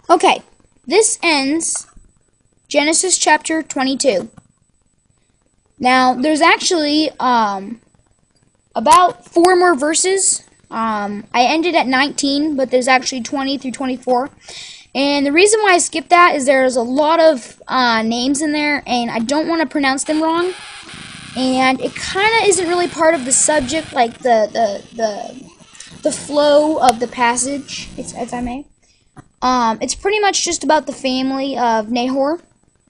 Okay, this ends Genesis chapter 22. Now, there's actually about 4 more verses. I ended at 19, but there's actually 20 through 24. And the reason why I skipped that is there's a lot of names in there, and I don't want to pronounce them wrong. And it kind of isn't really part of the subject, like the flow of the passage, if I may. It's pretty much just about the family of Nahor.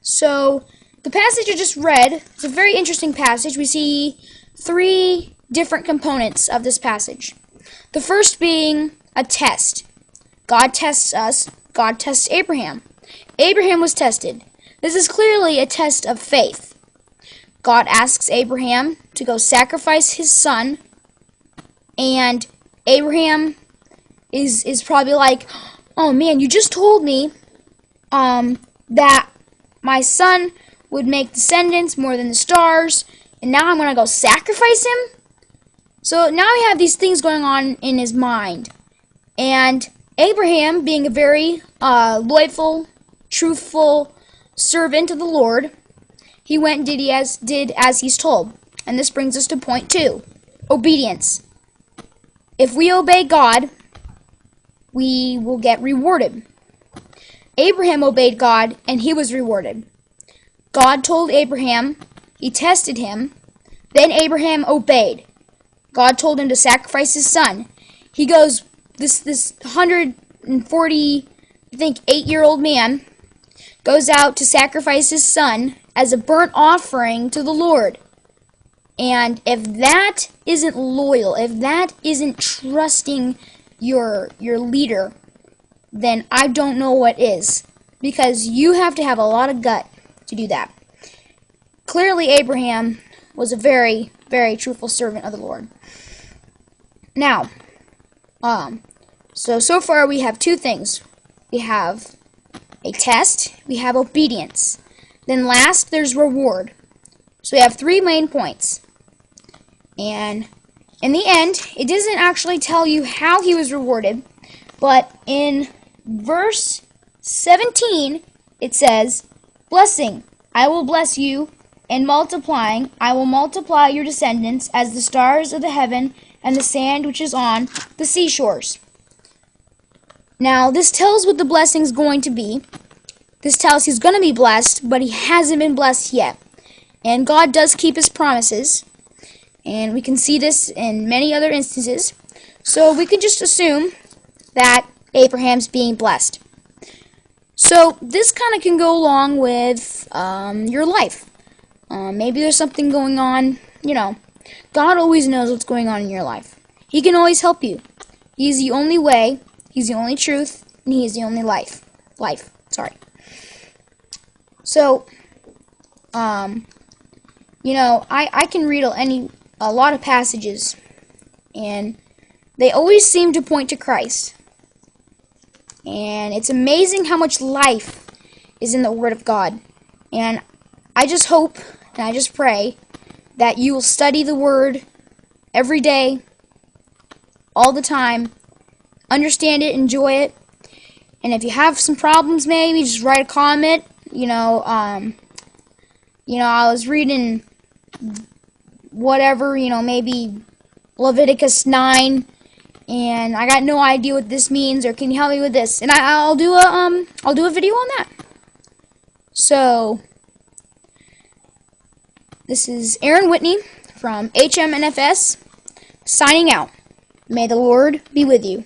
So the passage I just read, it's a very interesting passage. We see 3 different components of this passage. The first being a test. God tests us. God tests Abraham. Abraham was tested. This is clearly a test of faith. God asks Abraham to go sacrifice his son, and Abraham is probably like, oh man, you just told me that my son would make descendants more than the stars, and now I'm going to go sacrifice him? So now we have these things going on in his mind. And Abraham, being a very loyal, truthful servant of the Lord, he went and did as he's told. And this brings us to point 2, obedience. If we obey God, we will get rewarded. Abraham obeyed God, and he was rewarded. God told Abraham, he tested him, then Abraham obeyed. God told him to sacrifice his son. He goes, this 140, I think, 8-year-old man goes out to sacrifice his son as a burnt offering to the Lord. And if that isn't loyal, if that isn't trusting your leader, then I don't know what is. Because you have to have a lot of gut to do that. Clearly, Abraham was a very, very truthful servant of the Lord. Now, so far we have 2 things. We have a test, we have obedience. Then last, there's reward. So we have 3 main points. And in the end, it doesn't actually tell you how he was rewarded, but in verse 17, it says, blessing, I will bless you, and multiplying, I will multiply your descendants as the stars of the heaven and the sand which is on the seashores. Now, this tells what the blessing's going to be. This tells he's going to be blessed, but he hasn't been blessed yet. And God does keep his promises. And we can see this in many other instances. So we can just assume that Abraham's being blessed. So this kind of can go along with your life. Maybe there's something going on, God always knows what's going on in your life. He can always help you. He's the only way, he's the only truth, and he is the only life. So, I can read a lot of passages, and they always seem to point to Christ. And it's amazing how much life is in the Word of God. And I just hope, and I just pray, that you will study the Word every day, all the time, understand it, enjoy it, and if you have some problems, maybe just write a comment. I was reading whatever, maybe Leviticus 9, and I got no idea what this means, or can you help me with this? And I'll do a video on that. So, this is Aaron Whitney from Hmnfs, signing out. May the Lord be with you.